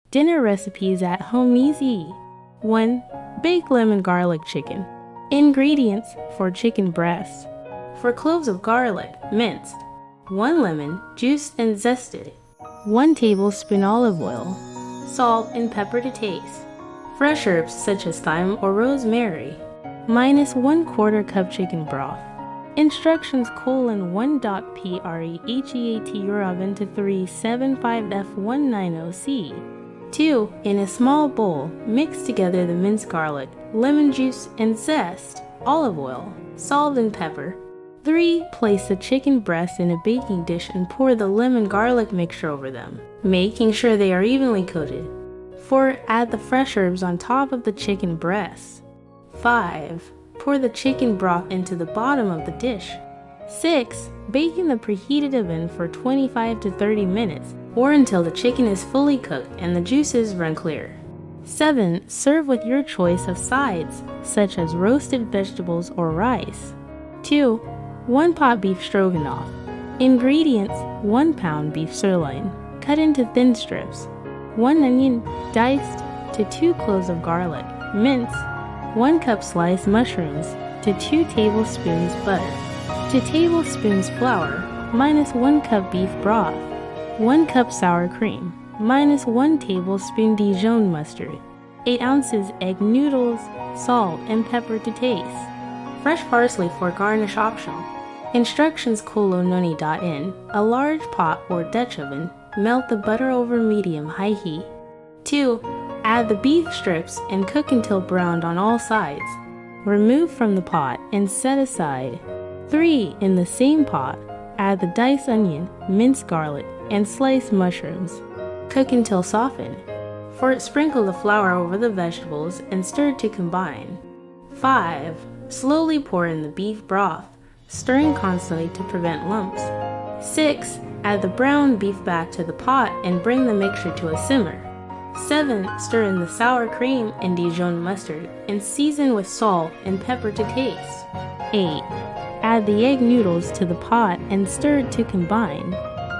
Dinner recipes at home easy. 1. Baked lemon garlic chicken. Ingredients for chicken breast. 4 cloves of garlic, minced. 1 lemon, juiced and zested. 1 tablespoon olive oil. Salt and pepper to taste. Fresh herbs such as thyme or rosemary. Minus 1/4 cup chicken broth. Instructions: 1.preheat your oven to 375 F190C. 2. In a small bowl, mix together the minced garlic, lemon juice and zest, olive oil, salt and pepper. 3. Place the chicken breasts in a baking dish and pour the lemon garlic mixture over them, making sure they are evenly coated. 4. Add the fresh herbs on top of the chicken breasts. 5. Pour the chicken broth into the bottom of the dish. 6. Bake in the preheated oven for 25 to 30 minutes, or until the chicken is fully cooked and the juices run clear. 7. Serve with your choice of sides, such as roasted vegetables or rice. 2. 1 pot beef stroganoff. Ingredients: 1 pound beef sirloin, cut into thin strips. 1 onion, diced, to 2 cloves of garlic, minced. 1 cup sliced mushrooms, to 2 tablespoons butter. 2 tablespoons flour, minus 1 cup beef broth. 1 cup sour cream, minus 1 tablespoon Dijon mustard. 8 ounces egg noodles, salt and pepper to taste. Fresh parsley for garnish optional. Instructions: in a large pot or Dutch oven, melt the butter over medium-high heat. 2. Add the beef strips and cook until browned on all sides. Remove from the pot and set aside. 3. In the same pot, add the diced onion, minced garlic, and sliced mushrooms. Cook until softened. 4. Sprinkle the flour over the vegetables and stir to combine. 5. Slowly pour in the beef broth, stirring constantly to prevent lumps. 6. Add the browned beef back to the pot and bring the mixture to a simmer. 7. Stir in the sour cream and Dijon mustard and season with salt and pepper to taste. 8. Add the egg noodles to the pot and stir to combine.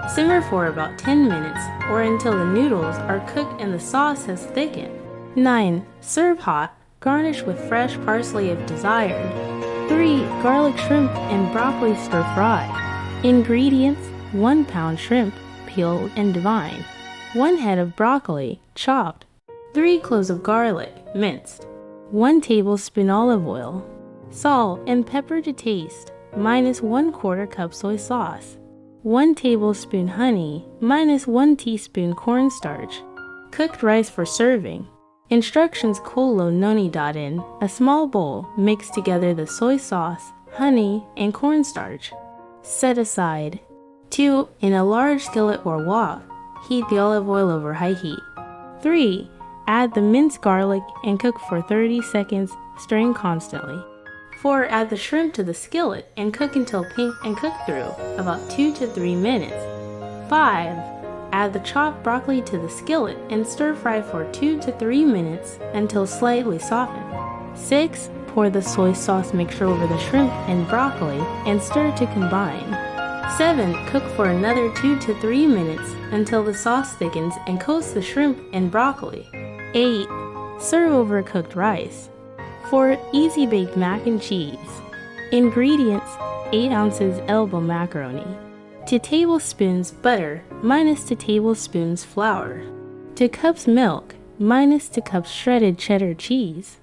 Simmer for about 10 minutes or until the noodles are cooked and the sauce has thickened. 9. Serve hot, garnish with fresh parsley if desired. 3. Garlic shrimp and broccoli stir fry. Ingredients: 1 pound shrimp, peeled and deveined. 1 head of broccoli, chopped. 3 cloves of garlic, minced. 1 tablespoon olive oil. Salt and pepper to taste, minus 1/4 cup soy sauce. 1 tablespoon honey, minus 1 teaspoon cornstarch. Cooked rice for serving. Instructions: in a small bowl, mix together the soy sauce, honey, and cornstarch. Set aside. 2. In a large skillet or wok, heat the olive oil over high heat. 3. Add the minced garlic and cook for 30 seconds, stirring constantly. 4. Add the shrimp to the skillet and cook until pink and cooked through, about 2 to 3 minutes. 5. Add the chopped broccoli to the skillet and stir fry for 2 to 3 minutes until slightly softened. 6. Pour the soy sauce mixture over the shrimp and broccoli and stir to combine. 7. Cook for another 2 to 3 minutes until the sauce thickens and coats the shrimp and broccoli. 8. Serve over cooked rice. 4. Easy baked mac and cheese. Ingredients: 8 ounces elbow macaroni. 2 tablespoons butter, minus 2 tablespoons flour. 2 cups milk, minus 2 cups shredded cheddar cheese.